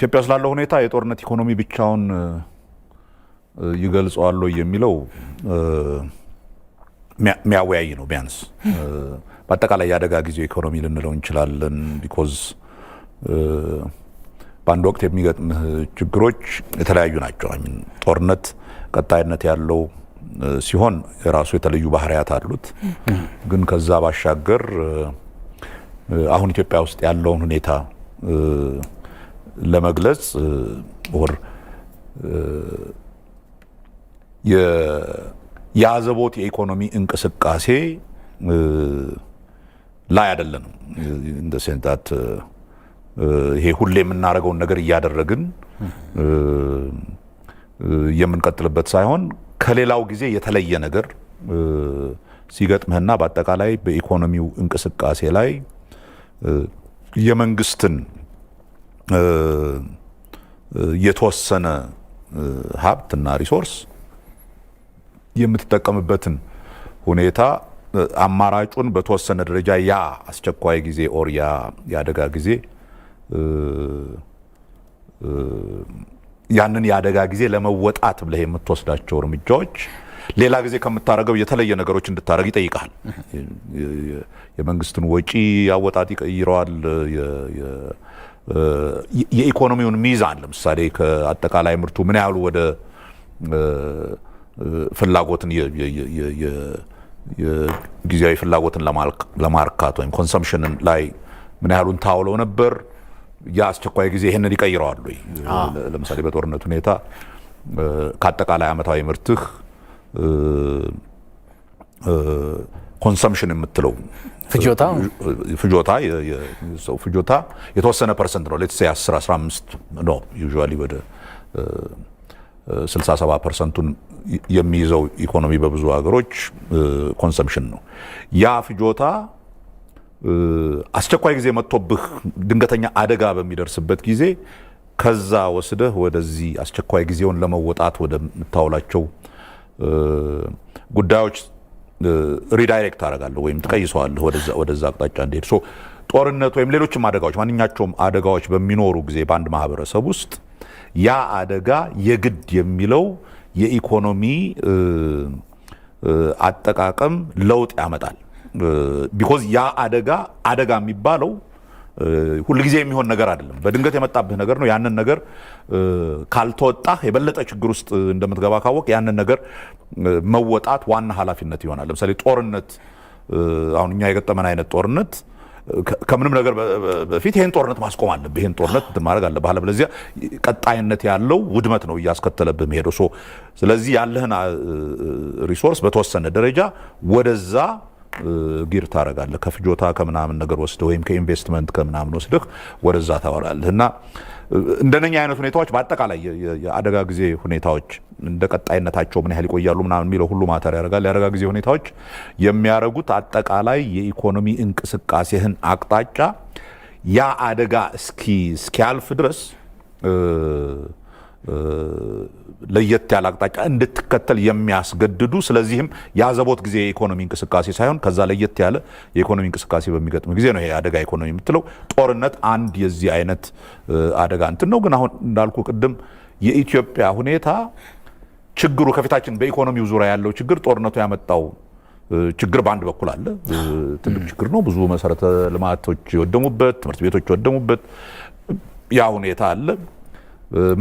ኢትዮጵያ ስላለው ሁኔታ የጦርነት ኢኮኖሚ ብቻውን ይገልጸዋል የሚለው የሚያወያይ ነው። ቢያንስ በአጠቃላይ ያደጋ ጊዜ ኢኮኖሚ ልንለው እንችላለን። ቢኮዝ በአንድ ወቅት የሚገጥምህ ችግሮች የተለያዩ ናቸው። ጦርነት ቀጣይነት ያለው ሲሆን የራሱ የተለዩ ባህሪያት አሉት። ግን ከዛ ባሻገር አሁን ኢትዮጵያ ውስጥ ያለውን ሁኔታ ለመግለጽ ወር የአዘቦት የኢኮኖሚ እንቅስቃሴ ላይ አይደለም። እንደ ሴንታት ይሄ ሁሌ የምናደርገውን ነገር እያደረግን የምንቀጥልበት ሳይሆን ከሌላው ጊዜ የተለየ ነገር ሲገጥምህና በአጠቃላይ በኢኮኖሚው እንቅስቃሴ ላይ የመንግስትን የተወሰነ ሀብትና ሪሶርስ የምትጠቀምበትን ሁኔታ አማራጩን በተወሰነ ደረጃ ያ አስቸኳይ ጊዜ ኦር ያ የአደጋ ጊዜ ያንን የአደጋ ጊዜ ለመወጣት ብለህ የምትወስዳቸው እርምጃዎች ሌላ ጊዜ ከምታረገው የተለየ ነገሮች እንድታረግ ይጠይቃል። የመንግስትን ወጪ አወጣጥ ይቀይረዋል። የኢኮኖሚውን ሚዛን ለምሳሌ ከአጠቃላይ ምርቱ ምን ያህሉ ወደ ፍላጎትን የጊዜያዊ ፍላጎትን ለማርካት ወይም ኮንሰምፕሽንን ላይ ምን ያህሉን ታውለው ነበር። የአስቸኳይ ጊዜ ይሄንን ይቀይረዋል ወይ? ለምሳሌ በጦርነት ሁኔታ ከአጠቃላይ ዓመታዊ ምርትህ ኮንሰምፕሽን የምትለው ፍጆታ የተወሰነ ፐርሰንት ነው። ሌትስ ሴይ 10-15 ነው። ዩዥዋሊ ወደ 67%ን የሚይዘው ኢኮኖሚ በብዙ ሀገሮች ኮንሰምፕሽን ነው። ያ ፍጆታ አስቸኳይ ጊዜ መጥቶብህ ድንገተኛ አደጋ በሚደርስበት ጊዜ ከዛ ወስደህ ወደዚህ አስቸኳይ ጊዜውን ለመወጣት ወደምታውላቸው ጉዳዮች ሪዳይሬክት አደርጋለሁ ወይም ትቀይሰዋለህ ወደዛ አቅጣጫ እንዲሄድ። ጦርነት ወይም ሌሎችም አደጋዎች ማንኛቸውም አደጋዎች በሚኖሩ ጊዜ በአንድ ማህበረሰብ ውስጥ ያ አደጋ የግድ የሚለው የኢኮኖሚ አጠቃቀም ለውጥ ያመጣል። ቢኮዝ ያ አደጋ የሚባለው ሁልጊዜ የሚሆን ነገር አይደለም። በድንገት የመጣብህ ነገር ነው። ያንን ነገር ካልተወጣህ የበለጠ ችግር ውስጥ እንደምትገባ ካወቅ ያንን ነገር መወጣት ዋና ኃላፊነት ይሆናል። ለምሳሌ ጦርነት፣ አሁን እኛ የገጠመን አይነት ጦርነት ከምንም ነገር በፊት ይሄን ጦርነት ማስቆም አለብህ፣ ይሄን ጦርነት ማድረግ አለብህ። አለበለዚያ ቀጣይነት ያለው ውድመት ነው እያስከተለብህ መሄዱ። ስለዚህ ያለህን ሪሶርስ በተወሰነ ደረጃ ወደዛ ጊር ታረጋለህ። ከፍጆታ ከምናምን ነገር ወስደህ ወይም ከኢንቨስትመንት ከምናምን ወስደህ ወደዛ ታወራለህ። እና እንደነኛ አይነት ሁኔታዎች በአጠቃላይ የአደጋ ጊዜ ሁኔታዎች እንደ ቀጣይነታቸው ምን ያህል ይቆያሉ ምናምን የሚለው ሁሉ ማተር ያደርጋል። የአደጋ ጊዜ ሁኔታዎች የሚያደርጉት አጠቃላይ የኢኮኖሚ እንቅስቃሴህን አቅጣጫ ያ አደጋ እስኪያልፍ ድረስ ለየት ያለ አቅጣጫ እንድትከተል የሚያስገድዱ፣ ስለዚህም የአዘቦት ጊዜ የኢኮኖሚ እንቅስቃሴ ሳይሆን ከዛ ለየት ያለ የኢኮኖሚ እንቅስቃሴ በሚገጥም ጊዜ ነው ይሄ አደጋ ኢኮኖሚ የምትለው። ጦርነት አንድ የዚህ አይነት አደጋ እንትን ነው። ግን አሁን እንዳልኩ ቅድም የኢትዮጵያ ሁኔታ ችግሩ ከፊታችን በኢኮኖሚው ዙሪያ ያለው ችግር ጦርነቱ ያመጣው ችግር በአንድ በኩል አለ። ትልቅ ችግር ነው። ብዙ መሰረተ ልማቶች የወደሙበት፣ ትምህርት ቤቶች የወደሙበት ያ ሁኔታ አለ።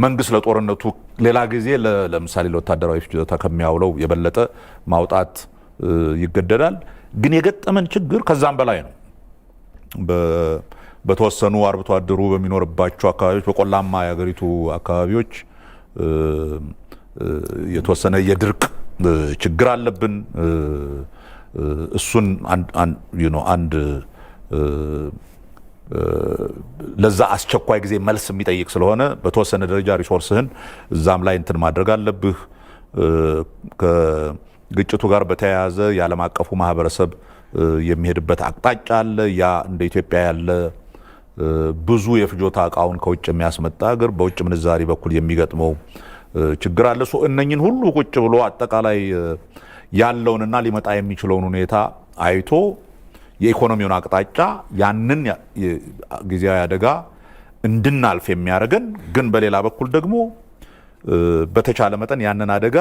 መንግስት ለጦርነቱ ሌላ ጊዜ ለምሳሌ ለወታደራዊ ፍጆታ ከሚያውለው የበለጠ ማውጣት ይገደዳል። ግን የገጠመን ችግር ከዛም በላይ ነው። በተወሰኑ አርብቶ አደሩ በሚኖርባቸው አካባቢዎች፣ በቆላማ የሀገሪቱ አካባቢዎች የተወሰነ የድርቅ ችግር አለብን። እሱን አንድ ለዛ አስቸኳይ ጊዜ መልስ የሚጠይቅ ስለሆነ በተወሰነ ደረጃ ሪሶርስህን እዛም ላይ እንትን ማድረግ አለብህ። ከግጭቱ ጋር በተያያዘ የዓለም አቀፉ ማህበረሰብ የሚሄድበት አቅጣጫ አለ። ያ እንደ ኢትዮጵያ ያለ ብዙ የፍጆታ እቃውን ከውጭ የሚያስመጣ ሀገር በውጭ ምንዛሪ በኩል የሚገጥመው ችግር አለ። እነኝን ሁሉ ቁጭ ብሎ አጠቃላይ ያለውንና ሊመጣ የሚችለውን ሁኔታ አይቶ የኢኮኖሚውን አቅጣጫ ያንን ጊዜያዊ አደጋ እንድናልፍ የሚያደርገን ግን በሌላ በኩል ደግሞ በተቻለ መጠን ያንን አደጋ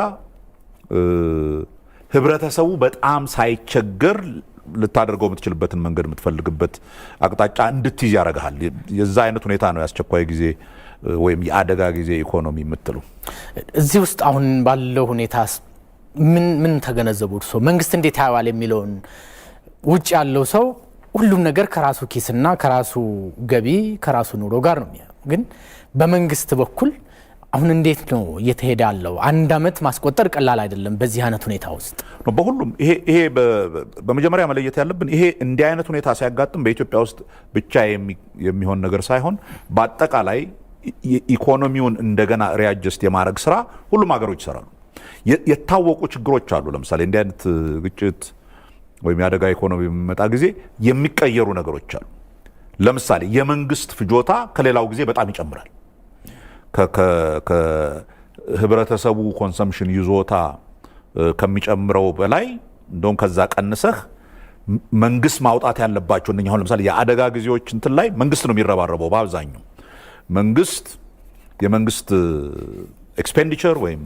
ህብረተሰቡ በጣም ሳይቸገር ልታደርገው የምትችልበትን መንገድ የምትፈልግበት አቅጣጫ እንድትይዝ ያደርጋል። የዛ አይነት ሁኔታ ነው ያስቸኳይ ጊዜ ወይም የአደጋ ጊዜ ኢኮኖሚ የምትሉ። እዚህ ውስጥ አሁን ባለው ሁኔታ ምን ተገነዘቡት? ሰው መንግስት እንዴት ያዋል የሚለውን ውጭ ያለው ሰው ሁሉም ነገር ከራሱ ኪስና ከራሱ ገቢ ከራሱ ኑሮ ጋር ነው የሚያየው። ግን በመንግስት በኩል አሁን እንዴት ነው እየተሄደ ያለው? አንድ አመት ማስቆጠር ቀላል አይደለም በዚህ አይነት ሁኔታ ውስጥ ነው። በሁሉም ይሄ በመጀመሪያ መለየት ያለብን ይሄ እንዲህ አይነት ሁኔታ ሲያጋጥም በኢትዮጵያ ውስጥ ብቻ የሚሆን ነገር ሳይሆን በአጠቃላይ ኢኮኖሚውን እንደገና ሪአጀስት የማድረግ ስራ ሁሉም ሀገሮች ይሰራሉ። የታወቁ ችግሮች አሉ። ለምሳሌ እንዲህ አይነት ግጭት ወይም የአደጋ ኢኮኖሚ በሚመጣ ጊዜ የሚቀየሩ ነገሮች አሉ። ለምሳሌ የመንግስት ፍጆታ ከሌላው ጊዜ በጣም ይጨምራል። ከህብረተሰቡ ኮንሰምፕሽን ይዞታ ከሚጨምረው በላይ እንደውም ከዛ ቀንሰህ መንግስት ማውጣት ያለባቸው እነኛ አሁን ለምሳሌ የአደጋ ጊዜዎች እንትን ላይ መንግስት ነው የሚረባረበው። በአብዛኛው የመንግስት ኤክስፔንዲቸር ወይም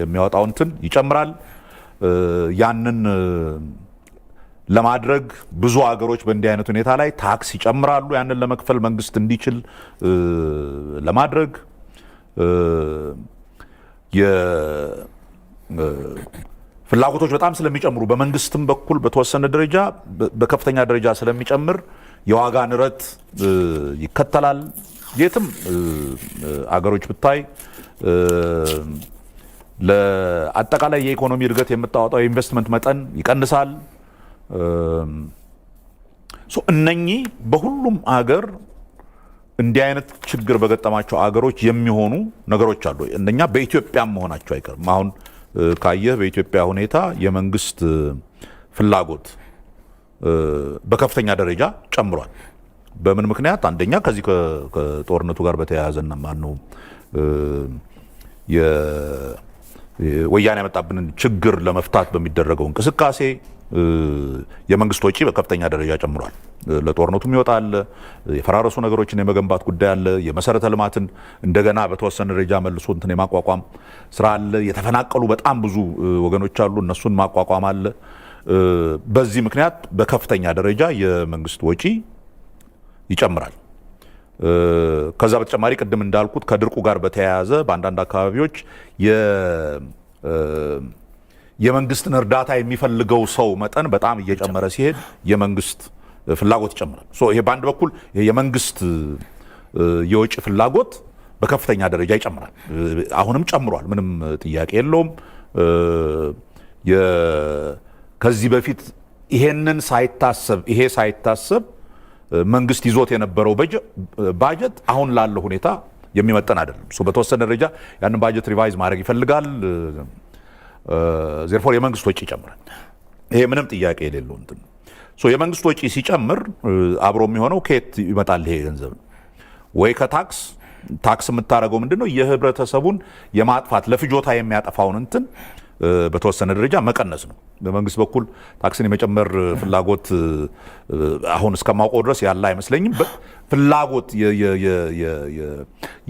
የሚያወጣው እንትን ይጨምራል። ያንን ለማድረግ ብዙ ሀገሮች በእንዲህ አይነት ሁኔታ ላይ ታክስ ይጨምራሉ። ያንን ለመክፈል መንግስት እንዲችል ለማድረግ ፍላጎቶች በጣም ስለሚጨምሩ በመንግስትም በኩል በተወሰነ ደረጃ በከፍተኛ ደረጃ ስለሚጨምር የዋጋ ንረት ይከተላል። የትም አገሮች ብታይ ለአጠቃላይ የኢኮኖሚ እድገት የምታወጣው የኢንቨስትመንት መጠን ይቀንሳል። እነኚህ በሁሉም አገር እንዲህ አይነት ችግር በገጠማቸው አገሮች የሚሆኑ ነገሮች አሉ። እነኛ በኢትዮጵያም መሆናቸው አይቀርም። አሁን ካየህ በኢትዮጵያ ሁኔታ የመንግስት ፍላጎት በከፍተኛ ደረጃ ጨምሯል። በምን ምክንያት? አንደኛ ከዚህ ከጦርነቱ ጋር በተያያዘና ማነው ወያኔ ያመጣብንን ችግር ለመፍታት በሚደረገው እንቅስቃሴ የመንግስት ወጪ በከፍተኛ ደረጃ ጨምሯል። ለጦርነቱም ይወጣል። የፈራረሱ ነገሮችን የመገንባት ጉዳይ አለ። የመሰረተ ልማትን እንደገና በተወሰነ ደረጃ መልሶ እንትን የማቋቋም ስራ አለ። የተፈናቀሉ በጣም ብዙ ወገኖች አሉ። እነሱን ማቋቋም አለ። በዚህ ምክንያት በከፍተኛ ደረጃ የመንግስት ወጪ ይጨምራል። ከዛ በተጨማሪ ቅድም እንዳልኩት ከድርቁ ጋር በተያያዘ በአንዳንድ አካባቢዎች የመንግስትን እርዳታ የሚፈልገው ሰው መጠን በጣም እየጨመረ ሲሄድ የመንግስት ፍላጎት ይጨምራል። ይሄ በአንድ በኩል የመንግስት የወጪ ፍላጎት በከፍተኛ ደረጃ ይጨምራል። አሁንም ጨምሯል፣ ምንም ጥያቄ የለውም። ከዚህ በፊት ይሄንን ሳይታሰብ መንግስት ይዞት የነበረው ባጀት አሁን ላለው ሁኔታ የሚመጠን አይደለም። በተወሰነ ደረጃ ያንን ባጀት ሪቫይዝ ማድረግ ይፈልጋል። ዜርፎር የመንግስት ወጪ ይጨምራል። ይሄ ምንም ጥያቄ የሌለው እንትን ነው። የመንግስት ወጪ ሲጨምር አብሮ የሚሆነው ከየት ይመጣል? ይሄ ገንዘብ ወይ ታክስ የምታደርገው ምንድነው? የህብረተሰቡን የማጥፋት ለፍጆታ የሚያጠፋውን እንትን በተወሰነ ደረጃ መቀነስ ነው። በመንግስት በኩል ታክስን የመጨመር ፍላጎት አሁን እስከማውቀው ድረስ ያለ አይመስለኝም። ፍላጎት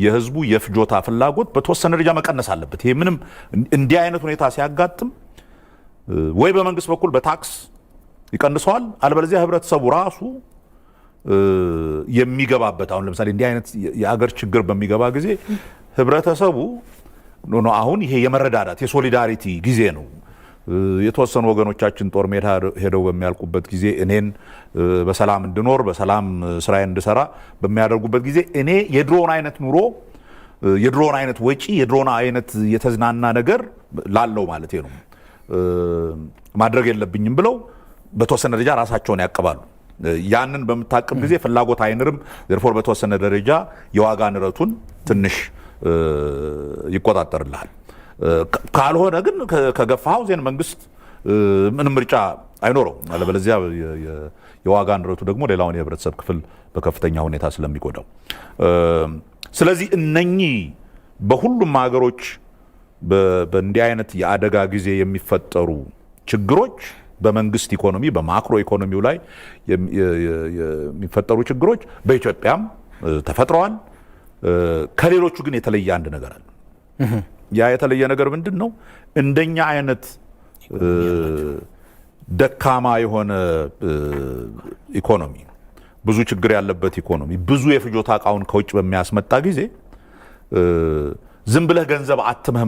የህዝቡ የፍጆታ ፍላጎት በተወሰነ ደረጃ መቀነስ አለበት። ይሄ ምንም እንዲህ አይነት ሁኔታ ሲያጋጥም ወይ በመንግስት በኩል በታክስ ይቀንሰዋል፣ አለበለዚያ ህብረተሰቡ ራሱ የሚገባበት አሁን ለምሳሌ እንዲህ አይነት የአገር ችግር በሚገባ ጊዜ ህብረተሰቡ አሁን ይሄ የመረዳዳት የሶሊዳሪቲ ጊዜ ነው። የተወሰኑ ወገኖቻችን ጦር ሜዳ ሄደው በሚያልቁበት ጊዜ እኔን በሰላም እንድኖር በሰላም ስራዬን እንድሰራ በሚያደርጉበት ጊዜ እኔ የድሮን አይነት ኑሮ የድሮን አይነት ወጪ የድሮን አይነት የተዝናና ነገር ላለው ማለት ነው ማድረግ የለብኝም ብለው በተወሰነ ደረጃ ራሳቸውን ያቀባሉ። ያንን በምታቅም ጊዜ ፍላጎት አይንርም። ዘርፎር በተወሰነ ደረጃ የዋጋ ንረቱን ትንሽ ይቆጣጠርልሃል። ካልሆነ ግን ከገፋው ዜን መንግስት ምንም ምርጫ አይኖረው። አለበለዚያ የዋጋ ንረቱ ደግሞ ሌላውን የህብረተሰብ ክፍል በከፍተኛ ሁኔታ ስለሚጎዳው፣ ስለዚህ እነኚህ በሁሉም ሀገሮች በእንዲህ አይነት የአደጋ ጊዜ የሚፈጠሩ ችግሮች በመንግስት ኢኮኖሚ በማክሮ ኢኮኖሚው ላይ የሚፈጠሩ ችግሮች በኢትዮጵያም ተፈጥረዋል። ከሌሎቹ ግን የተለየ አንድ ነገር አለ። ያ የተለየ ነገር ምንድን ነው? እንደኛ አይነት ደካማ የሆነ ኢኮኖሚ፣ ብዙ ችግር ያለበት ኢኮኖሚ፣ ብዙ የፍጆታ እቃውን ከውጭ በሚያስመጣ ጊዜ ዝም ብለህ ገንዘብ አትመህ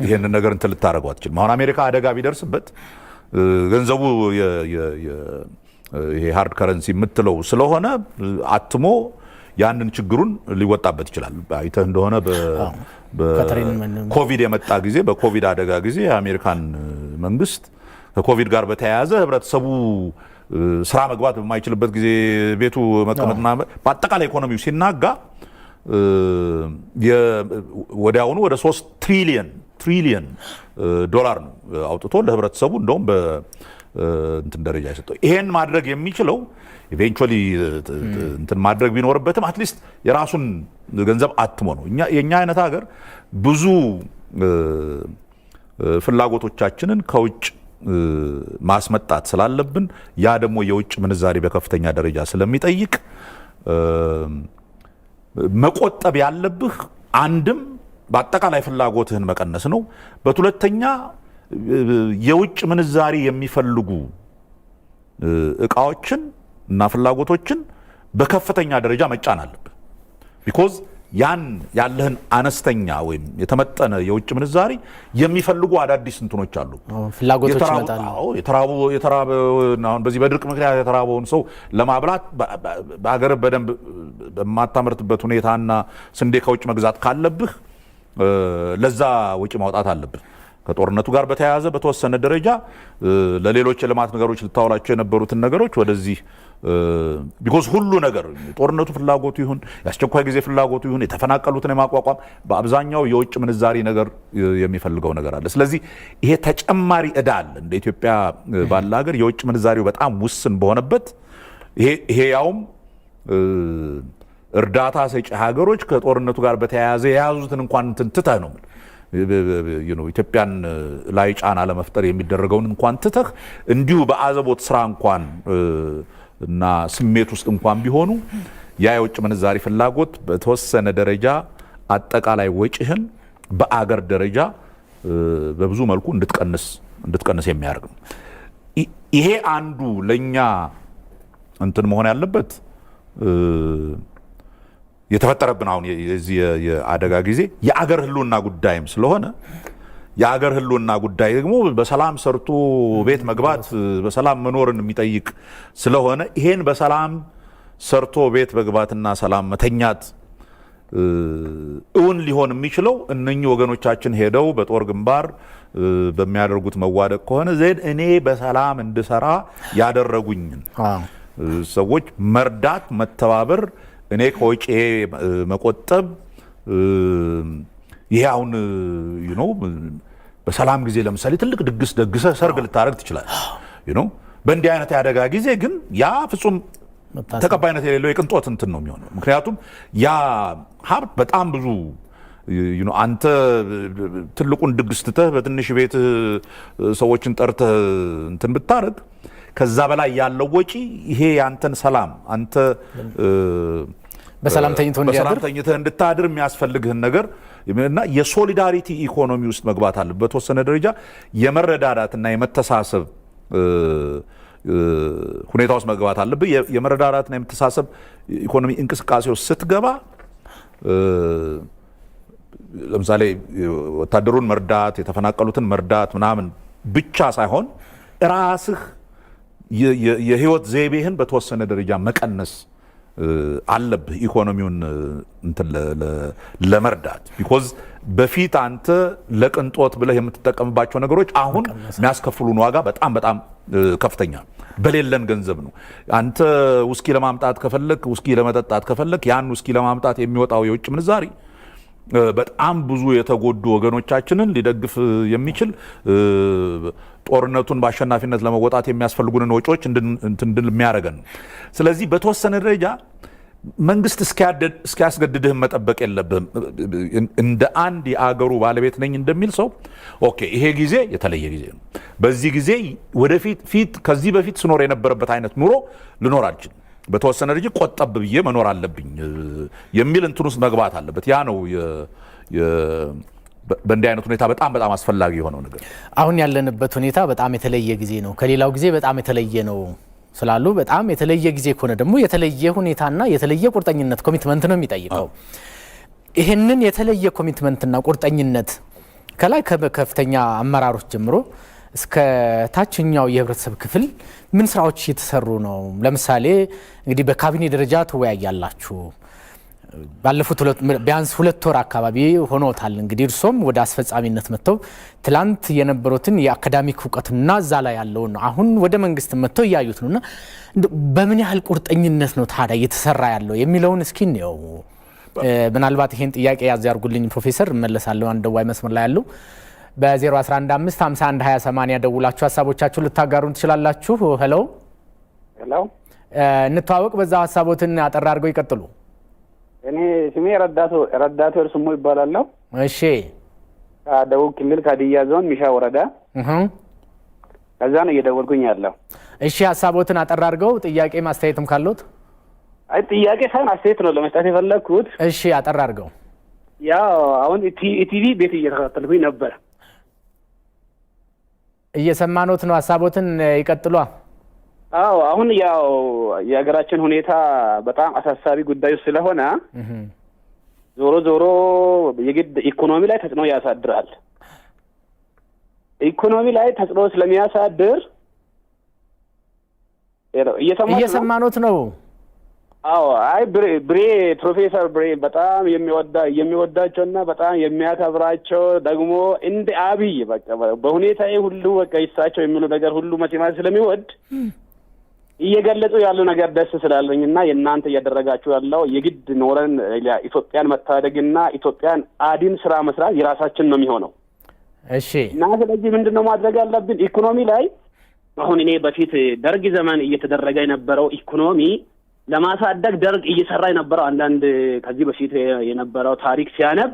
ይሄንን ነገር እንትን ልታደርገው አትችልም። አሁን አሜሪካ አደጋ ቢደርስበት ገንዘቡ ይሄ ሃርድ ከረንሲ የምትለው ስለሆነ አትሞ ያንን ችግሩን ሊወጣበት ይችላል። አይተህ እንደሆነ በኮቪድ የመጣ ጊዜ፣ በኮቪድ አደጋ ጊዜ የአሜሪካን መንግስት ከኮቪድ ጋር በተያያዘ ህብረተሰቡ ስራ መግባት በማይችልበት ጊዜ ቤቱ መቀመጥና በአጠቃላይ ኢኮኖሚው ሲናጋ ወዲያውኑ ወደ 3 ትሪሊየን ዶላር ነው አውጥቶ ለህብረተሰቡ እንደውም እንትን ደረጃ የሰጠው። ይሄን ማድረግ የሚችለው ኢቬንቹዋሊ እንትን ማድረግ ቢኖርበትም አትሊስት የራሱን ገንዘብ አትሞ ነው። የኛ አይነት ሀገር ብዙ ፍላጎቶቻችንን ከውጭ ማስመጣት ስላለብን ያ ደግሞ የውጭ ምንዛሪ በከፍተኛ ደረጃ ስለሚጠይቅ መቆጠብ ያለብህ አንድም በአጠቃላይ ፍላጎትህን መቀነስ ነው። በሁለተኛ የውጭ ምንዛሪ የሚፈልጉ እቃዎችን እና ፍላጎቶችን በከፍተኛ ደረጃ መጫን አለብህ። ቢኮዝ ያን ያለህን አነስተኛ ወይም የተመጠነ የውጭ ምንዛሪ የሚፈልጉ አዳዲስ እንትኖች አሉ፣ ፍላጎቶች ይመጣሉ። አሁን በዚህ በድርቅ ምክንያት የተራበውን ሰው ለማብላት በሀገር በደንብ በማታመርትበት ሁኔታና ስንዴ ከውጭ መግዛት ካለብህ ለዛ ወጪ ማውጣት አለብህ። ከጦርነቱ ጋር በተያያዘ በተወሰነ ደረጃ ለሌሎች የልማት ነገሮች ልታውላቸው የነበሩትን ነገሮች ወደዚህ ቢኮዝ ሁሉ ነገር ጦርነቱ ፍላጎቱ ይሁን የአስቸኳይ ጊዜ ፍላጎቱ ይሁን የተፈናቀሉትን የማቋቋም በአብዛኛው የውጭ ምንዛሪ ነገር የሚፈልገው ነገር አለ። ስለዚህ ይሄ ተጨማሪ ዕዳ አለ። እንደ ኢትዮጵያ ባለ ሀገር የውጭ ምንዛሪው በጣም ውስን በሆነበት ይሄ ያውም እርዳታ ሰጪ ሀገሮች ከጦርነቱ ጋር በተያያዘ የያዙትን እንኳን ትተህ ነው ኢትዮጵያን ላይ ጫና ለመፍጠር የሚደረገውን እንኳን ትተህ እንዲሁ በአዘቦት ስራ እንኳን እና ስሜት ውስጥ እንኳን ቢሆኑ ያ የውጭ ምንዛሪ ፍላጎት በተወሰነ ደረጃ አጠቃላይ ወጪህን በአገር ደረጃ በብዙ መልኩ እንድትቀንስ የሚያደርግ ነው። ይሄ አንዱ ለኛ እንትን መሆን ያለበት የተፈጠረብን አሁን የዚህ የአደጋ ጊዜ የአገር ህልውና ጉዳይም ስለሆነ የአገር ህልውና ጉዳይ ደግሞ በሰላም ሰርቶ ቤት መግባት በሰላም መኖርን የሚጠይቅ ስለሆነ ይሄን በሰላም ሰርቶ ቤት መግባትና ሰላም መተኛት እውን ሊሆን የሚችለው እነኚህ ወገኖቻችን ሄደው በጦር ግንባር በሚያደርጉት መዋደቅ ከሆነ ዘን እኔ በሰላም እንድሰራ ያደረጉኝን ሰዎች መርዳት፣ መተባበር፣ እኔ ከውጭ መቆጠብ ይሄ አሁን በሰላም ጊዜ ለምሳሌ ትልቅ ድግስ ደግሰህ ሰርግ ልታደርግ ትችላለህ። በእንዲህ አይነት የአደጋ ጊዜ ግን ያ ፍጹም ተቀባይነት የሌለው የቅንጦት እንትን ነው የሚሆነው። ምክንያቱም ያ ሀብት በጣም ብዙ አንተ ትልቁን ድግስ ትተህ በትንሽ ቤት ሰዎችን ጠርተህ እንትን ብታደርግ ከዛ በላይ ያለው ወጪ ይሄ ያንተን ሰላም አንተ በሰላም ተኝተህ እንድታድር የሚያስፈልግህን ነገር እና የሶሊዳሪቲ ኢኮኖሚ ውስጥ መግባት አለ። በተወሰነ ደረጃ የመረዳዳትና የመተሳሰብ ሁኔታ ውስጥ መግባት አለብህ። የመረዳዳትና የመተሳሰብ ኢኮኖሚ እንቅስቃሴ ውስጥ ስትገባ ለምሳሌ ወታደሩን መርዳት፣ የተፈናቀሉትን መርዳት ምናምን ብቻ ሳይሆን ራስህ የህይወት ዘይቤህን በተወሰነ ደረጃ መቀነስ አለብህ ኢኮኖሚውን እንትን ለመርዳት። ቢኮዝ በፊት አንተ ለቅንጦት ብለህ የምትጠቀምባቸው ነገሮች አሁን የሚያስከፍሉን ዋጋ በጣም በጣም ከፍተኛ በሌለን ገንዘብ ነው። አንተ ውስኪ ለማምጣት ከፈለክ፣ ውስኪ ለመጠጣት ከፈለክ ያን ውስኪ ለማምጣት የሚወጣው የውጭ ምንዛሪ በጣም ብዙ የተጎዱ ወገኖቻችንን ሊደግፍ የሚችል ጦርነቱን በአሸናፊነት ለመወጣት የሚያስፈልጉንን ወጪዎች እንድንል የሚያደርገን ነው። ስለዚህ በተወሰነ ደረጃ መንግስት እስኪያስገድድህም መጠበቅ የለብህም። እንደ አንድ የአገሩ ባለቤት ነኝ እንደሚል ሰው ኦኬ፣ ይሄ ጊዜ የተለየ ጊዜ ነው። በዚህ ጊዜ ወደፊት ከዚህ በፊት ስኖር የነበረበት አይነት ኑሮ ልኖር አልችልም። በተወሰነ ደረጃ ቆጠብ ብዬ መኖር አለብኝ የሚል እንትን ውስጥ መግባት አለበት። ያ ነው በእንዲህ አይነት ሁኔታ በጣም በጣም አስፈላጊ የሆነው ነገር። አሁን ያለንበት ሁኔታ በጣም የተለየ ጊዜ ነው፣ ከሌላው ጊዜ በጣም የተለየ ነው ስላሉ በጣም የተለየ ጊዜ ከሆነ ደግሞ የተለየ ሁኔታና የተለየ ቁርጠኝነት ኮሚትመንት ነው የሚጠይቀው። ይህንን የተለየ ኮሚትመንትና ቁርጠኝነት ከላይ ከከፍተኛ አመራሮች ጀምሮ እስከ ታችኛው የህብረተሰብ ክፍል ምን ስራዎች እየተሰሩ ነው? ለምሳሌ እንግዲህ በካቢኔ ደረጃ ትወያያላችሁ። ባለፉት ቢያንስ 2 ወር አካባቢ ሆኖታል። እንግዲህ እርሶም ወደ አስፈጻሚነት መጥተው ትላንት የነበሩትን የአካዳሚክ እውቀትና እዛ ላይ ያለውን ነው አሁን ወደ መንግስት መጥተው እያዩት ነውና በምን ያህል ቁርጠኝነት ነው ታዲያ እየተሰራ ያለው የሚለውን እስኪ ነው። ምናልባት ይሄን ጥያቄ ያዝ ያርጉልኝ ፕሮፌሰር፣ እመለሳለሁ። አንድ ደዋይ መስመር ላይ ያለው በ0115512080 ደውላችሁ ሀሳቦቻችሁን ልታጋሩን ትችላላችሁ። ሄሎ ሄሎ፣ እንተዋወቅ። በዛ ሀሳቦትን አጠር አድርገው ይቀጥሉ። እኔ ስሜ ረዳቱ እርሱሞ ይባላለሁ። እሺ፣ ከደቡብ ክልል ከሀዲያ ዞን ሚሻ ወረዳ ከዛ ነው እየደወልኩኝ ያለው። እሺ፣ ሀሳቦትን አጠር አድርገው ጥያቄ ማስተያየትም ካሉት። አይ ጥያቄ ሳይሆን አስተያየት ነው ለመስጠት የፈለግኩት። እሺ፣ አጠር አድርገው። ያው አሁን ኢቲቪ ቤት እየተከታተልኩኝ ነበር። እየሰማኖት ነው። ሀሳቦትን ይቀጥሏ። አዎ፣ አሁን ያው የሀገራችን ሁኔታ በጣም አሳሳቢ ጉዳዩ ስለሆነ ዞሮ ዞሮ የግድ ኢኮኖሚ ላይ ተጽዕኖ ያሳድራል። ኢኮኖሚ ላይ ተጽዕኖ ስለሚያሳድር እየሰማኖት ነው። አዎ፣ አይ ፕሮፌሰር ብሬ በጣም የሚወዳቸውና በጣም የሚያከብራቸው ደግሞ እንደ አብይ በቃ በሁኔታዬ ሁሉ በቃ ይሳቸው የሚሉ ነገር ሁሉ መስማት ስለሚወድ እየገለጹ ያለው ነገር ደስ ስላለኝና የእናንተ እያደረጋችሁ ያለው የግድ ኖረን ኢትዮጵያን መታደግና ኢትዮጵያን አዲን ስራ መስራት የራሳችን ነው የሚሆነው። እሺ። እና ስለዚህ ምንድነው ማድረግ ያለብን ኢኮኖሚ ላይ አሁን እኔ በፊት ደርግ ዘመን እየተደረገ የነበረው ኢኮኖሚ ለማሳደግ ደርግ እየሰራ የነበረው አንዳንድ ከዚህ በፊት የነበረው ታሪክ ሲያነብ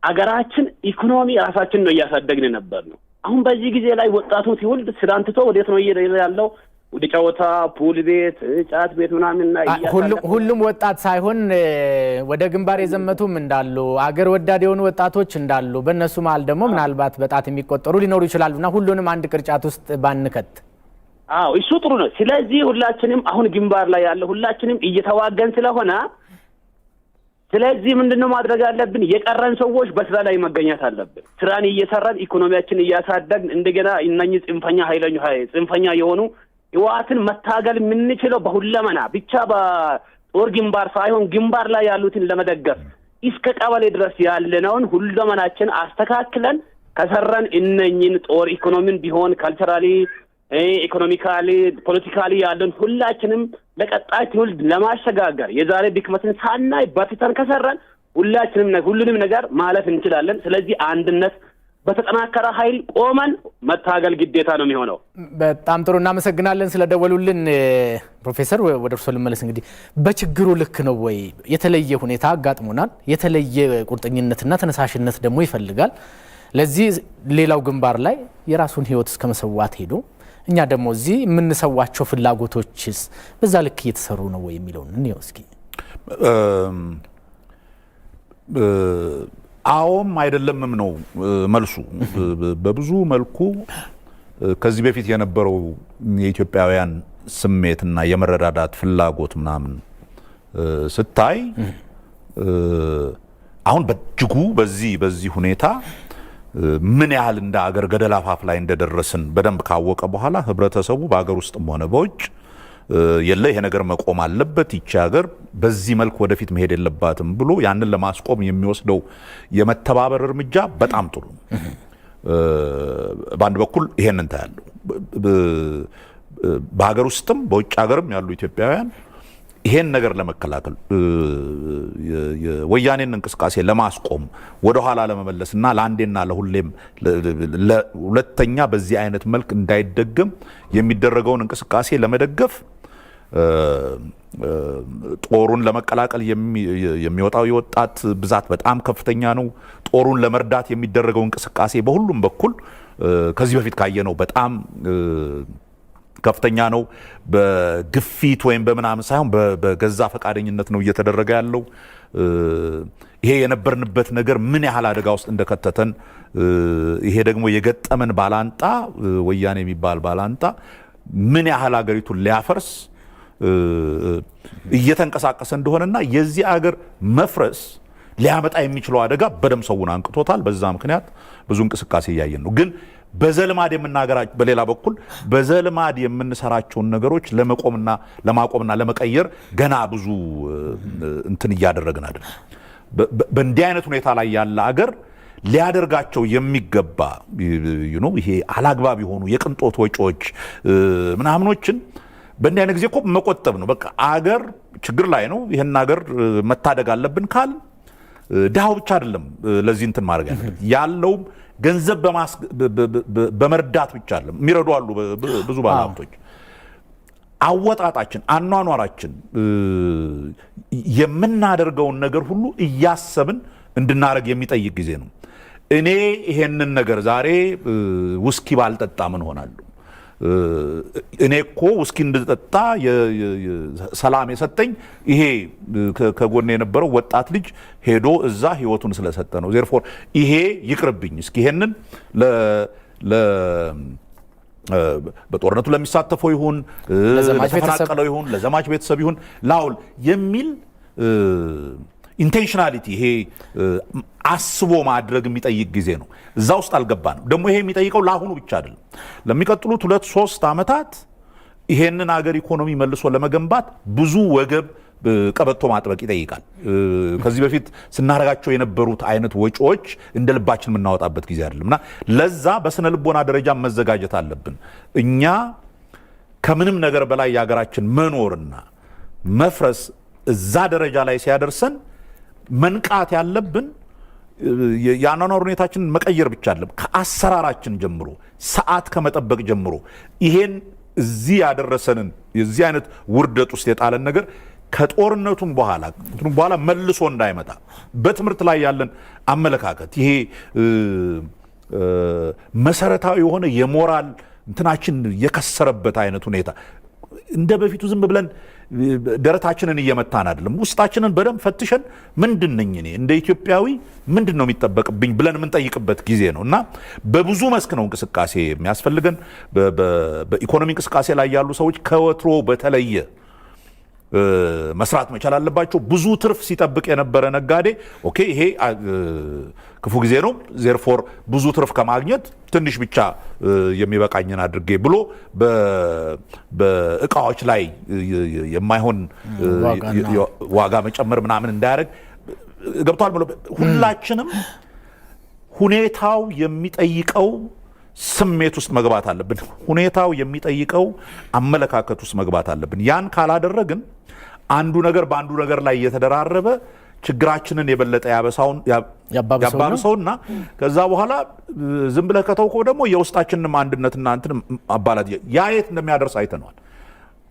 አገራችን ኢኮኖሚ ራሳችን ነው እያሳደግን ነበር ነው። አሁን በዚህ ጊዜ ላይ ወጣቱ ሲወልድ ስላንትቶ ወዴት ነው እየሄደ ያለው? ወደ ጨዋታ፣ ፑል ቤት፣ ጫት ቤት ምናምንና ሁሉም ወጣት ሳይሆን ወደ ግንባር የዘመቱም እንዳሉ አገር ወዳድ የሆኑ ወጣቶች እንዳሉ በእነሱ መሀል ደግሞ ምናልባት በጣት የሚቆጠሩ ሊኖሩ ይችላሉና ሁሉንም አንድ ቅርጫት ውስጥ ባንከት። አዎ እሱ ጥሩ ነው። ስለዚህ ሁላችንም አሁን ግንባር ላይ ያለ ሁላችንም እየተዋገን ስለሆነ ስለዚህ ምንድነው ማድረግ ያለብን? የቀረን ሰዎች በስራ ላይ መገኘት አለብን። ስራን እየሰራን ኢኮኖሚያችን እያሳደግን እንደገና እነኚህ ጽንፈኛ የሆኑ ህወሓትን መታገል የምንችለው በሁለመና ብቻ በጦር ግንባር ሳይሆን ግንባር ላይ ያሉትን ለመደገፍ እስከ ቀበሌ ድረስ ያለነውን ሁለመናችን አስተካክለን ከሰራን እነኚህን ጦር ኢኮኖሚን ቢሆን ካልቸራሊ ኢኮኖሚካሊ ፖለቲካሊ ያለን ሁላችንም ለቀጣይ ትውልድ ለማሸጋገር የዛሬ ድክመትን ሳናይ በርትተን ከሰራን ሁሉንም ነገር ማለፍ እንችላለን። ስለዚህ አንድነት በተጠናከረ ኃይል ቆመን መታገል ግዴታ ነው የሚሆነው። በጣም ጥሩ እናመሰግናለን ስለደወሉልን ፕሮፌሰር። ወደ እርሶ ልመለስ። እንግዲህ በችግሩ ልክ ነው ወይ? የተለየ ሁኔታ አጋጥሞናል። የተለየ ቁርጠኝነትና ተነሳሽነት ደግሞ ይፈልጋል። ለዚህ ሌላው ግንባር ላይ የራሱን ህይወት እስከ መሰዋት ሄዶ እኛ ደግሞ እዚህ የምንሰዋቸው ፍላጎቶችስ በዛ ልክ እየተሰሩ ነው ወይ የሚለውን እንየው እስኪ። አዎም አይደለምም ነው መልሱ። በብዙ መልኩ ከዚህ በፊት የነበረው የኢትዮጵያውያን ስሜትና የመረዳዳት ፍላጎት ምናምን ስታይ አሁን በእጅጉ በዚህ ሁኔታ ምን ያህል እንደ አገር ገደል አፋፍ ላይ እንደደረስን በደንብ ካወቀ በኋላ ህብረተሰቡ በአገር ውስጥም ሆነ በውጭ የለ ይሄ ነገር መቆም አለበት፣ ይቺ ሀገር በዚህ መልክ ወደፊት መሄድ የለባትም ብሎ ያንን ለማስቆም የሚወስደው የመተባበር እርምጃ በጣም ጥሩ ነው። በአንድ በኩል ይሄንን ታያለው። በሀገር ውስጥም በውጭ ሀገርም ያሉ ኢትዮጵያውያን ይሄን ነገር ለመከላከል የወያኔን እንቅስቃሴ ለማስቆም ወደኋላ ለመመለስና ለአንዴና ለሁሌም ሁለተኛ በዚህ አይነት መልክ እንዳይደገም የሚደረገውን እንቅስቃሴ ለመደገፍ ጦሩን ለመቀላቀል የሚወጣው የወጣት ብዛት በጣም ከፍተኛ ነው። ጦሩን ለመርዳት የሚደረገው እንቅስቃሴ በሁሉም በኩል ከዚህ በፊት ካየነው በጣም ከፍተኛ ነው። በግፊት ወይም በምናምን ሳይሆን በገዛ ፈቃደኝነት ነው እየተደረገ ያለው። ይሄ የነበርንበት ነገር ምን ያህል አደጋ ውስጥ እንደከተተን ይሄ ደግሞ የገጠመን ባላንጣ ወያኔ የሚባል ባላንጣ ምን ያህል ሀገሪቱን ሊያፈርስ እየተንቀሳቀሰ እንደሆነና የዚህ አገር መፍረስ ሊያመጣ የሚችለው አደጋ በደም ሰውን አንቅቶታል። በዛ ምክንያት ብዙ እንቅስቃሴ እያየን ነው። ግን በዘልማድ የምናገራቸው በሌላ በኩል በዘልማድ የምንሰራቸውን ነገሮች ለማቆምና ለመቀየር ገና ብዙ እንትን እያደረግን አይደል። በእንዲህ አይነት ሁኔታ ላይ ያለ አገር ሊያደርጋቸው የሚገባ ይሄ አላግባብ የሆኑ የቅንጦት ወጪዎች ምናምኖችን በእንዲህ አይነት ጊዜ እኮ መቆጠብ ነው። በቃ አገር ችግር ላይ ነው፣ ይህን አገር መታደግ አለብን ካል ድሃው ብቻ አይደለም ለዚህ እንትን ማድረግ ያለውም ገንዘብ በመርዳት ብቻ አይደለም። የሚረዱ አሉ ብዙ ባለሀብቶች። አወጣጣችን፣ አኗኗራችን፣ የምናደርገውን ነገር ሁሉ እያሰብን እንድናደርግ የሚጠይቅ ጊዜ ነው። እኔ ይሄንን ነገር ዛሬ ውስኪ ባልጠጣ ምን ሆናለሁ? እኔ እኮ ውስኪ እንድጠጣ ሰላም የሰጠኝ ይሄ ከጎኔ የነበረው ወጣት ልጅ ሄዶ እዛ ህይወቱን ስለሰጠ ነው። ዜርፎር ይሄ ይቅርብኝ። እስኪ ይሄንን በጦርነቱ ለሚሳተፈው ይሁን ለተፈናቀለው ይሁን ለዘማች ቤተሰብ ይሁን ላውል የሚል ኢንቴንሽናሊቲ ይሄ አስቦ ማድረግ የሚጠይቅ ጊዜ ነው። እዛ ውስጥ አልገባንም። ደግሞ ይሄ የሚጠይቀው ለአሁኑ ብቻ አይደለም። ለሚቀጥሉት 2-3 ዓመታት ይሄንን አገር ኢኮኖሚ መልሶ ለመገንባት ብዙ ወገብ ቀበቶ ማጥበቅ ይጠይቃል። ከዚህ በፊት ስናደርጋቸው የነበሩት አይነት ወጪዎች እንደ ልባችን የምናወጣበት ጊዜ አይደለም እና ለዛ በስነ ልቦና ደረጃ መዘጋጀት አለብን። እኛ ከምንም ነገር በላይ የሀገራችን መኖርና መፍረስ እዛ ደረጃ ላይ ሲያደርሰን መንቃት ያለብን የአኗኗር ሁኔታችንን መቀየር ብቻ አይደለም፣ ከአሰራራችን ጀምሮ ሰዓት ከመጠበቅ ጀምሮ ይሄን እዚህ ያደረሰንን የዚህ አይነት ውርደት ውስጥ የጣለን ነገር ከጦርነቱም በኋላ መልሶ እንዳይመጣ በትምህርት ላይ ያለን አመለካከት ይሄ መሰረታዊ የሆነ የሞራል እንትናችን የከሰረበት አይነት ሁኔታ እንደ በፊቱ ዝም ብለን ደረታችንን እየመታን አይደለም። ውስጣችንን በደንብ ፈትሸን ምንድነኝ እኔ እንደ ኢትዮጵያዊ ምንድነው የሚጠበቅብኝ ብለን የምንጠይቅበት ጊዜ ነው እና በብዙ መስክ ነው እንቅስቃሴ የሚያስፈልገን። በኢኮኖሚ እንቅስቃሴ ላይ ያሉ ሰዎች ከወትሮ በተለየ መስራት መቻል አለባቸው። ብዙ ትርፍ ሲጠብቅ የነበረ ነጋዴ ኦኬ ይሄ ክፉ ጊዜ ነው፣ ዜርፎር ብዙ ትርፍ ከማግኘት ትንሽ ብቻ የሚበቃኝን አድርጌ ብሎ በእቃዎች ላይ የማይሆን ዋጋ መጨመር ምናምን እንዳያደርግ ገብቷል። ሁላችንም ሁኔታው የሚጠይቀው ስሜት ውስጥ መግባት አለብን። ሁኔታው የሚጠይቀው አመለካከት ውስጥ መግባት አለብን። ያን ካላደረግን አንዱ ነገር በአንዱ ነገር ላይ እየተደራረበ ችግራችንን የበለጠ ያባብሰውና ከዛ በኋላ ዝም ብለህ ከተውከው ደግሞ የውስጣችንንም አንድነትና እንትን አባላት ያ የት እንደሚያደርስ አይተነዋል።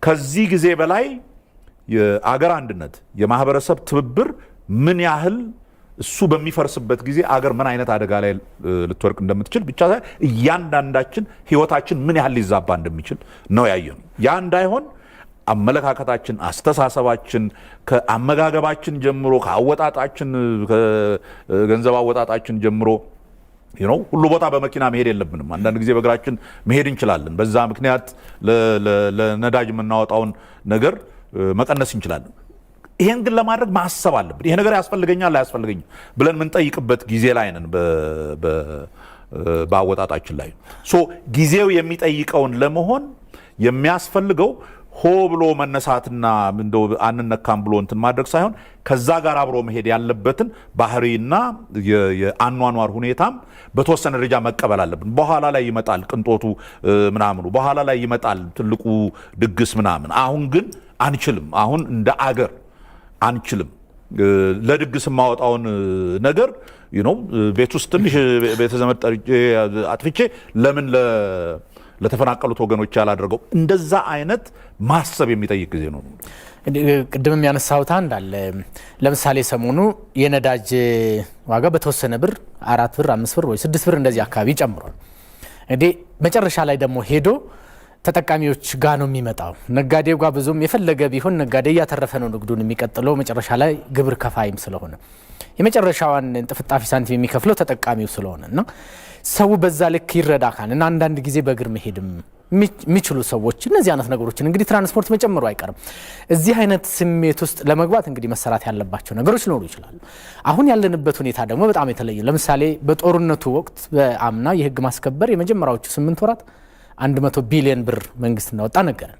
ከዚህ ጊዜ በላይ የአገር አንድነት የማህበረሰብ ትብብር ምን ያህል እሱ በሚፈርስበት ጊዜ አገር ምን አይነት አደጋ ላይ ልትወርቅ እንደምትችል ብቻ ሳይሆን እያንዳንዳችን ህይወታችን ምን ያህል ሊዛባ እንደሚችል ነው ያየነው። ያ እንዳይሆን አመለካከታችን፣ አስተሳሰባችን ከአመጋገባችን ጀምሮ ከአወጣጣችን ከገንዘብ አወጣጣችን ጀምሮ ሁሉ ቦታ በመኪና መሄድ የለብንም። አንዳንድ ጊዜ በእግራችን መሄድ እንችላለን። በዛ ምክንያት ለነዳጅ የምናወጣውን ነገር መቀነስ እንችላለን። ይሄን ግን ለማድረግ ማሰብ አለብን። ይሄ ነገር ያስፈልገኛል አያስፈልገኝም ብለን የምንጠይቅበት ጊዜ ላይ ነን በአወጣጣችን ላይ። ጊዜው የሚጠይቀውን ለመሆን የሚያስፈልገው ሆ ብሎ መነሳትና እንደው አንነካም ብሎ እንትን ማድረግ ሳይሆን ከዛ ጋር አብሮ መሄድ ያለበትን ባህሪና የአኗኗር ሁኔታም በተወሰነ ደረጃ መቀበል አለብን። በኋላ ላይ ይመጣል ቅንጦቱ ምናምኑ፣ በኋላ ላይ ይመጣል ትልቁ ድግስ ምናምን። አሁን ግን አንችልም። አሁን እንደ አገር አንችልም። ለድግስ የማወጣውን ነገር ቤት ውስጥ ትንሽ ቤተዘመድ ጠርጬ አጥፍቼ ለምን ለተፈናቀሉት ወገኖች ያላደረገው? እንደዛ አይነት ማሰብ የሚጠይቅ ጊዜ ነው። ቅድም የሚያነሳሁት አንድ አለ። ለምሳሌ ሰሞኑ የነዳጅ ዋጋ በተወሰነ ብር 4 ብር 5 ብር ወይ 6 ብር እንደዚህ አካባቢ ጨምሯል። እንግዲህ መጨረሻ ላይ ደግሞ ሄዶ ተጠቃሚዎች ጋር ነው የሚመጣው። ነጋዴው ጋር ብዙም የፈለገ ቢሆን ነጋዴ እያተረፈ ነው ንግዱን የሚቀጥለው መጨረሻ ላይ ግብር ከፋይም ስለሆነ የመጨረሻዋን እንጥፍጣፊ ሳንቲም የሚከፍለው ተጠቃሚው ስለሆነ እና ሰው በዛ ልክ ይረዳካል እና አንዳንድ ጊዜ በእግር መሄድም የሚችሉ ሰዎች እነዚህ አይነት ነገሮችን እንግዲህ ትራንስፖርት መጨመሩ አይቀርም። እዚህ አይነት ስሜት ውስጥ ለመግባት እንግዲህ መሰራት ያለባቸው ነገሮች ሊኖሩ ይችላሉ። አሁን ያለንበት ሁኔታ ደግሞ በጣም የተለየ። ለምሳሌ በጦርነቱ ወቅት በአምና የህግ ማስከበር የመጀመሪያዎቹ 8 ወራት 100 ቢሊዮን ብር መንግስት እንዳወጣ ነገረን።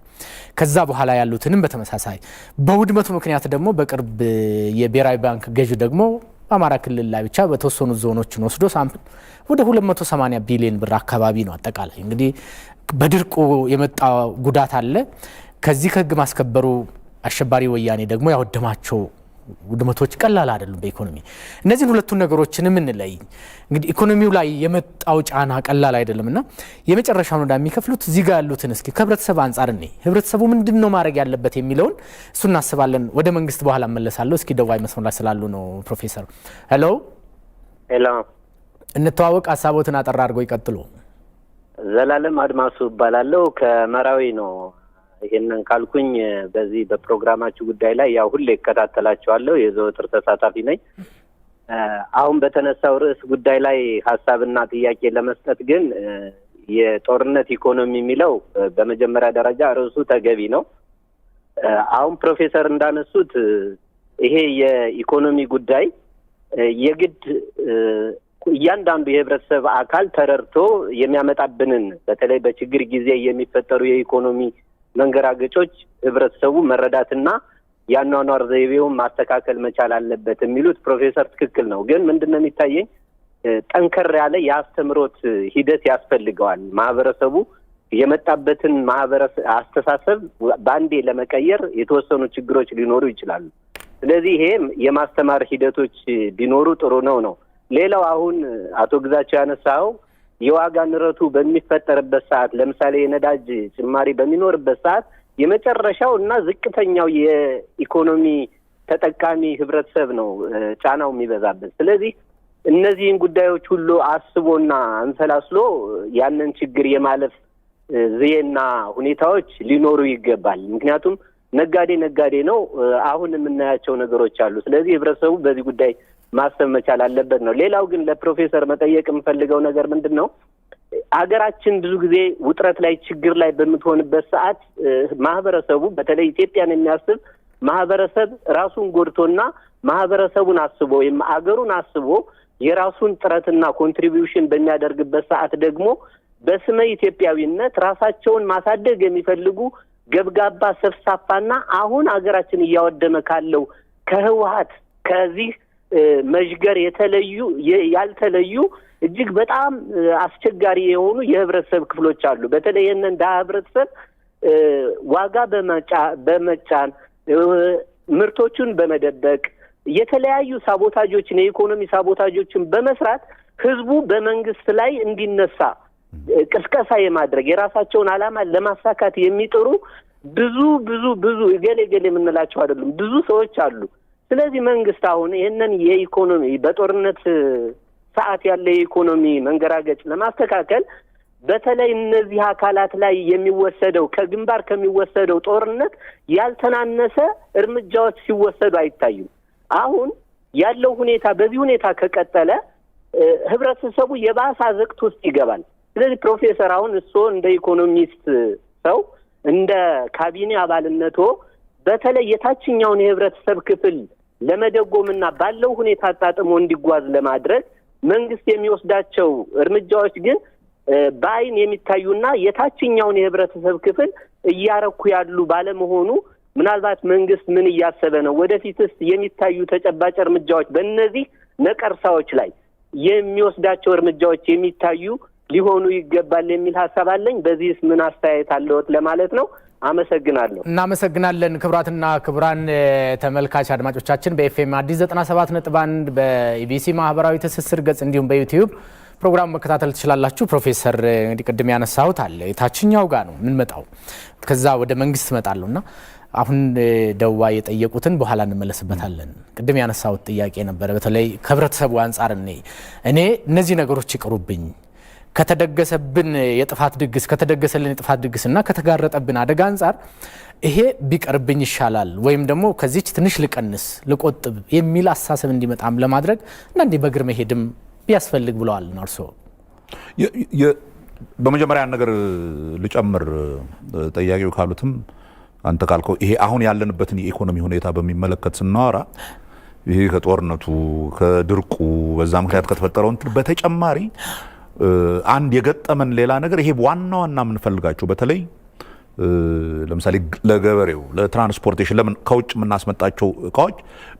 ከዛ በኋላ ያሉትንም በተመሳሳይ በውድመቱ ምክንያት ደግሞ በቅርብ የብሔራዊ ባንክ ገዢ ደግሞ በአማራ ክልል ላይ ብቻ በተወሰኑ ዞኖችን ወስዶ ሳምፕል ወደ 280 ቢሊዮን ብር አካባቢ ነው አጠቃላይ። እንግዲህ በድርቁ የመጣ ጉዳት አለ። ከዚህ ከህግ ማስከበሩ አሸባሪ ወያኔ ደግሞ ያወደማቸው ውድመቶች ቀላል አይደሉም በኢኮኖሚ። እነዚህን ሁለቱን ነገሮችን እንለይ። እንግዲህ ኢኮኖሚው ላይ የመጣው ጫና ቀላል አይደለምና የመጨረሻውን ዕዳ የሚከፍሉት እዚህ ጋር ያሉትን እስኪ ከህብረተሰብ አንጻር እኔ ህብረተሰቡ ምንድነው ማድረግ ያለበት የሚለውን እሱ እናስባለን። ወደ መንግስት በኋላ መለሳለሁ። እስኪ ደዋይ መስመር ላይ ስላሉ ነው ፕሮፌሰር። ሄሎ እንተዋወቅ። ሀሳቦትን አጠራ አድርገው ይቀጥሉ። ዘላለም አድማሱ እባላለሁ ከመራዊ ነው። ይሄንን ካልኩኝ በዚህ በፕሮግራማችሁ ጉዳይ ላይ ያው ሁሌ እከታተላችኋለሁ፣ የዘወትር ተሳታፊ ነኝ። አሁን በተነሳው ርዕስ ጉዳይ ላይ ሀሳብና ጥያቄ ለመስጠት ግን የጦርነት ኢኮኖሚ የሚለው በመጀመሪያ ደረጃ ርዕሱ ተገቢ ነው። አሁን ፕሮፌሰር እንዳነሱት ይሄ የኢኮኖሚ ጉዳይ የግድ እያንዳንዱ የህብረተሰብ አካል ተረድቶ የሚያመጣብንን በተለይ በችግር ጊዜ የሚፈጠሩ የኢኮኖሚ መንገራገጮች ህብረተሰቡ መረዳትና ያኗኗር ዘይቤውን ማስተካከል መቻል አለበት የሚሉት ፕሮፌሰር ትክክል ነው። ግን ምንድነው የሚታየኝ ጠንከር ያለ የአስተምሮት ሂደት ያስፈልገዋል። ማህበረሰቡ የመጣበትን ማህበረሰብ አስተሳሰብ ባንዴ ለመቀየር የተወሰኑ ችግሮች ሊኖሩ ይችላሉ። ስለዚህ ይሄ የማስተማር ሂደቶች ቢኖሩ ጥሩ ነው። ሌላው አሁን አቶ ግዛቸው ያነሳው የዋጋ ንረቱ በሚፈጠርበት ሰዓት ለምሳሌ የነዳጅ ጭማሪ በሚኖርበት ሰዓት የመጨረሻው እና ዝቅተኛው የኢኮኖሚ ተጠቃሚ ህብረተሰብ ነው ጫናው የሚበዛበት። ስለዚህ እነዚህን ጉዳዮች ሁሉ አስቦና አንሰላስሎ ያንን ችግር የማለፍ ዘዬና ሁኔታዎች ሊኖሩ ይገባል። ምክንያቱም ነጋዴ ነው። አሁን የምናያቸው ነገሮች አሉ። ስለዚህ ህብረተሰቡ በዚህ ጉዳይ ማሰብ መቻል አለበት ነው። ሌላው ግን ለፕሮፌሰር መጠየቅ የምፈልገው ነገር ምንድነው አገራችን ብዙ ጊዜ ውጥረት ላይ ችግር ላይ በምትሆንበት ሰዓት ማህበረሰቡ በተለይ ኢትዮጵያን የሚያስብ ማህበረሰብ ራሱን ጎድቶና ማህበረሰቡን አስቦ ወይም አገሩን አስቦ የራሱን ጥረትና ኮንትሪቢዩሽን በሚያደርግበት ሰዓት ደግሞ በስመ ኢትዮጵያዊነት ራሳቸውን ማሳደግ የሚፈልጉ ገብጋባ ሰፍሳፋና አሁን አገራችን እያወደመ ካለው ከህወሓት ከዚህ መሽገር ያልተለዩ እጅግ በጣም አስቸጋሪ የሆኑ የህብረተሰብ ክፍሎች አሉ። በተለይ የነን ዳ ህብረተሰብ ዋጋ በመጫን ምርቶቹን በመደበቅ የተለያዩ ሳቦታጆችን የኢኮኖሚ ሳቦታጆችን በመስራት ህዝቡ በመንግስት ላይ እንዲነሳ ቅስቀሳ የማድረግ የራሳቸውን ዓላማ ለማሳካት የሚጥሩ ብዙ ገሌ የምንላቸው አይደሉም ብዙ ሰዎች አሉ። ስለዚህ መንግስት አሁን ይሄንን የኢኮኖሚ በጦርነት ሰዓት ያለ የኢኮኖሚ መንገራገጭ ለማስተካከል በተለይ እነዚህ አካላት ላይ የሚወሰደው ከግንባር ከሚወሰደው ጦርነት ያልተናነሰ እርምጃዎች ሲወሰዱ አይታዩም። አሁን ያለው ሁኔታ በዚህ ሁኔታ ከቀጠለ ህብረተሰቡ የባሰ አዘቅት ውስጥ ይገባል። ስለዚህ ፕሮፌሰር አሁን እሱ እንደ ኢኮኖሚስት ሰው እንደ ካቢኔ አባልነቶ በተለይ የታችኛውን የህብረተሰብ ክፍል ለመደጎምና ባለው ሁኔታ አጣጥሞ እንዲጓዝ ለማድረግ መንግስት የሚወስዳቸው እርምጃዎች ግን በአይን የሚታዩና የታችኛውን የህብረተሰብ ክፍል እያረኩ ያሉ ባለመሆኑ ምናልባት መንግስት ምን እያሰበ ነው? ወደፊትስ የሚታዩ ተጨባጭ እርምጃዎች በእነዚህ ነቀርሳዎች ላይ የሚወስዳቸው እርምጃዎች የሚታዩ ሊሆኑ ይገባል የሚል ሐሳብ አለኝ። በዚህስ ምን አስተያየት አለዎት ለማለት ነው። አመሰግናለሁ። እናመሰግናለን። ክቡራትና ክቡራን ተመልካች አድማጮቻችን በኤፍኤም አዲስ 97.1 በኢቢሲ ማህበራዊ ትስስር ገጽ እንዲሁም በዩቲዩብ ፕሮግራም መከታተል ትችላላችሁ። ፕሮፌሰር እንግዲህ ቅድም ያነሳሁት አለ የታችኛው ጋር ነው የምንመጣው፣ ከዛ ወደ መንግስት እመጣለሁና አሁን ደዋ የጠየቁትን በኋላ እንመለስበታለን። ቅድም ያነሳሁት ጥያቄ ነበረ። በተለይ ከህብረተሰቡ አንጻር እኔ እነዚህ ነገሮች ይቅሩብኝ ከተደገሰልን የጥፋት ድግስና ከተጋረጠብን አደጋ አንጻር ይሄ ቢቀርብኝ ይሻላል ወይም ደግሞ ከዚች ትንሽ ልቆጥብ የሚል አስተሳሰብ እንዲመጣም ለማድረግ አንዳንዴ በእግር መሄድም ቢያስፈልግ ብለዋል እርስዎ። በመጀመሪያ ነገር ልጨምር፣ ጠያቂው ካሉትም አንተ ካልከው ይሄ አሁን ያለንበትን የኢኮኖሚ ሁኔታ በሚመለከት ስናወራ ይሄ ከጦርነቱ ከድርቁ በዛ ምክንያት ከተፈጠረው እንትን በተጨማሪ አንድ የገጠመን ሌላ ነገር ይሄ ዋና የምንፈልጋቸው በተለይ ለምሳሌ ለገበሬው ለትራንስፖርቴሽን ለምን ከውጭ የምናስመጣቸው እቃዎች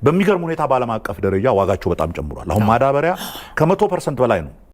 በሚገርም ሁኔታ በዓለም አቀፍ ደረጃ ዋጋቸው በጣም ጨምሯል። አሁን ማዳበሪያ ከ100% በላይ ነው